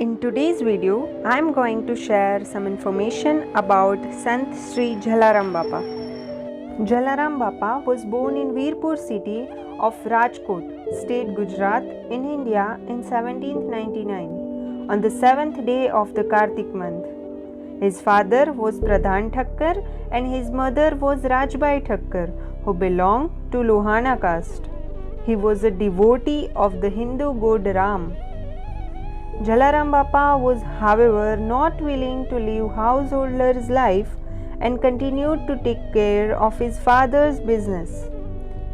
In today's video, I am going to share some information about Sant Sri Jalaram Bapa. Jalaram Bapa was born in Veerpur city of Rajkot, state Gujarat, in India in 1799 on the 7th day of the Kartik month. His father was Pradhan Thakkar and his mother was Rajbai Thakkar, who belonged to Lohana caste. He was a devotee of the Hindu god Ram. Jalaram Bapa was, however, not willing to live householder's life and continued to take care of his father's business.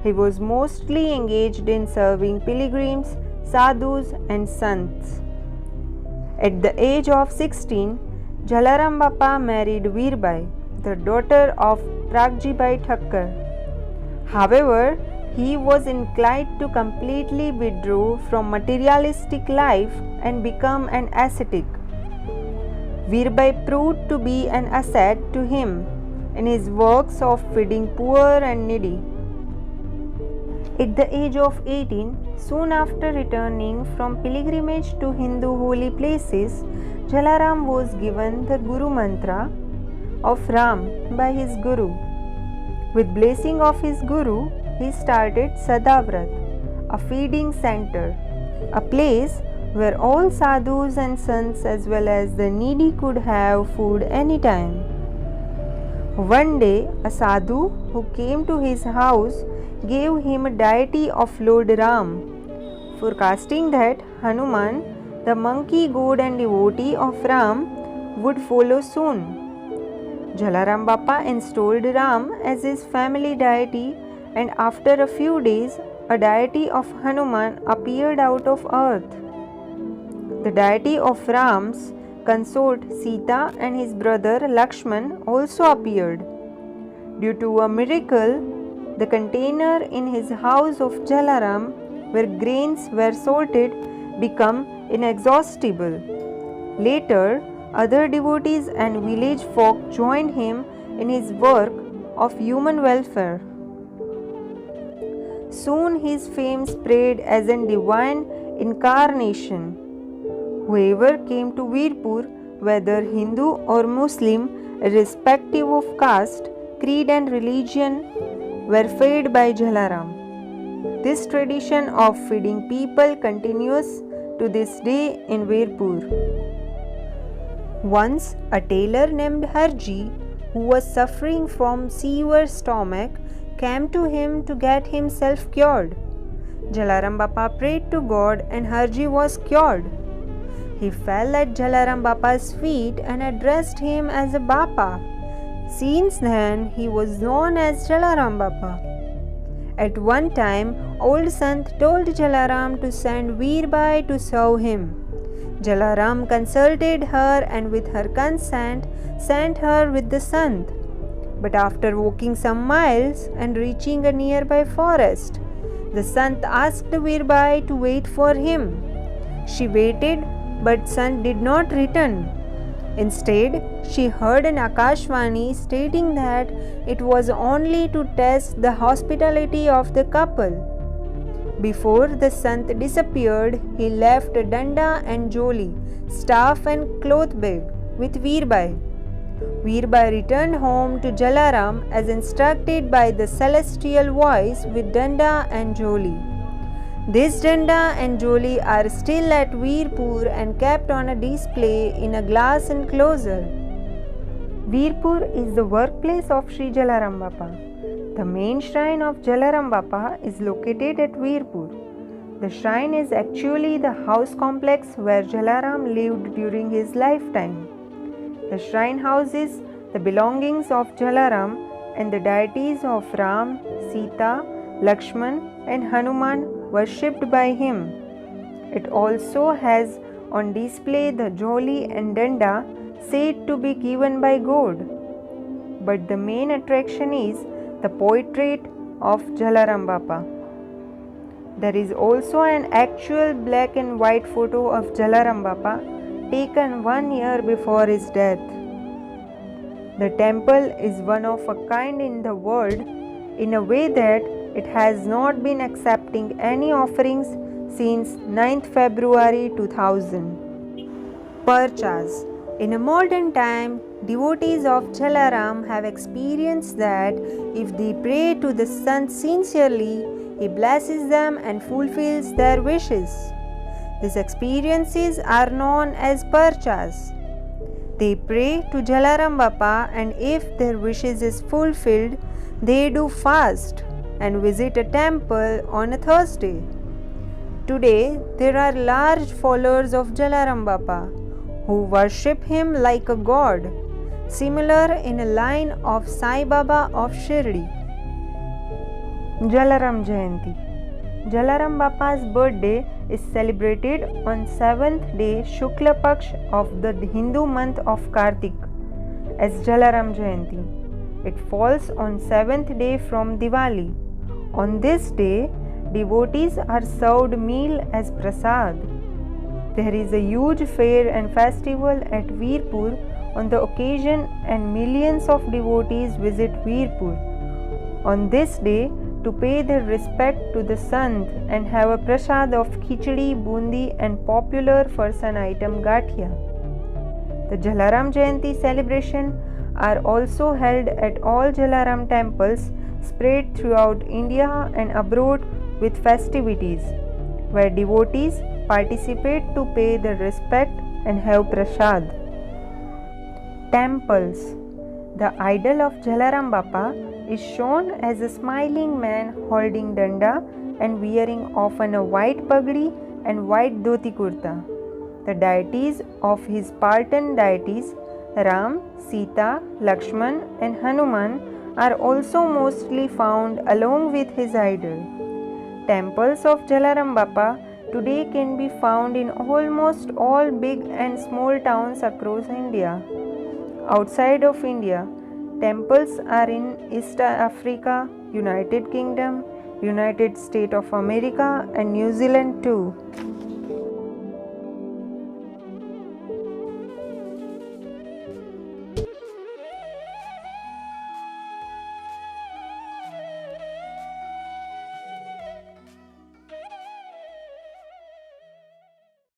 He was mostly engaged in serving pilgrims, sadhus and sants. At the age of 16, Jalaram Bapa married Veerbai, the daughter of Prakjibai Thakkar. However, he was inclined to completely withdraw from materialistic life and become an ascetic. Veerbai proved to be an asset to him in his works of feeding poor and needy. At the age of 18, soon after returning from pilgrimage to Hindu holy places, Jalaram was given the Guru Mantra of Ram by his Guru. With blessing of his Guru, he started Sadavrat, a feeding center, a place where all sadhus and sants as well as the needy could have food anytime. One day, a sadhu who came to his house gave him a deity of Lord Ram, forecasting that Hanuman, the monkey god and devotee of Ram, would follow soon. Jalaram Bapa installed Ram as his family deity, and after a few days, a deity of Hanuman appeared out of earth. The deity of Ram's consort Sita and his brother Lakshman also appeared. Due to a miracle, the container in his house of Jalaram, where grains were sorted, became inexhaustible. Later, other devotees and village folk joined him in his work of human welfare. Soon his fame spread as a divine incarnation. Whoever came to Veerpur, whether Hindu or Muslim, irrespective of caste, creed and religion, were fed by Jalaram. This tradition of feeding people continues to this day in Veerpur. Once, a tailor named Harji, who was suffering from severe stomach, came to him to get himself cured. Jalaram Bapa prayed to God and Harji was cured. He fell at Jalaram Bapa's feet and addressed him as a Bapa. Since then, he was known as Jalaram Bapa. At one time, old Sant told Jalaram to send Veerbai to serve him. Jalaram consulted her and with her consent sent her with the Sant. But after walking some miles and reaching a nearby forest, the Sant asked Veerbai to wait for him. She waited, but Sant did not return. Instead, she heard an Akashvani stating that it was only to test the hospitality of the couple. Before the Sant disappeared, he left a danda and joli, staff and cloth bag with Veerbai. Veerbai returned home to Jalaram as instructed by the celestial voice with danda and joli. This danda and joli are still at Veerpur and kept on a display in a glass enclosure. Veerpur is the workplace of Sri Jalaram Bapa. The main shrine of Jalaram Bapa is located at Veerpur. The shrine is actually the house complex where Jalaram lived during his lifetime. The shrine houses the belongings of Jalaram and the deities of Ram, Sita, Lakshman and Hanuman worshipped by him. It also has on display the joli and danda said to be given by God. But the main attraction is the portrait of Jalaram Bapa. There is also an actual black and white photo of Jalaram Bapa taken 1 year before his death. The temple is one of a kind in the world in a way that it has not been accepting any offerings since 9th February 2000. Parchas. In a modern time, devotees of Jalaram have experienced that if they pray to the Sant sincerely, he blesses them and fulfills their wishes. These experiences are known as Parchas. They pray to Jalaram Bappa, and if their wishes is fulfilled, they do fast and visit a temple on a Thursday. Today, there are large followers of Jalaram Bappa who worship him like a god, similar in a line of Sai Baba of Shirdi. Jalaram Jayanti. Jalaram Bappa's birthday is celebrated on 7th day Shukla Paksh of the Hindu month of Kartik as Jalaram Jayanti. It falls on 7th day from Diwali. On this day, devotees are served meal as prasad. There is a huge fair and festival at Veerpur on the occasion, and millions of devotees visit Veerpur on this day to pay their respect to the Sant and have a prasad of khichdi, bundi and popular farsan item gathia. The Jalaram Jayanti celebration are also held at all Jalaram temples spread throughout India and abroad with festivities, where devotees participate to pay their respect and have prasad. Temples. The idol of Jalaram Bappa is shown as a smiling man holding danda and wearing often a white pagdi and white dhoti kurta. The deities of his Spartan deities Ram, Sita, Lakshman and Hanuman are also mostly found along with his idol. Temples of Jalaram Bappa today can be found in almost all big and small towns across India. Outside of India, temples are in East Africa, United Kingdom, United States of America and New Zealand too.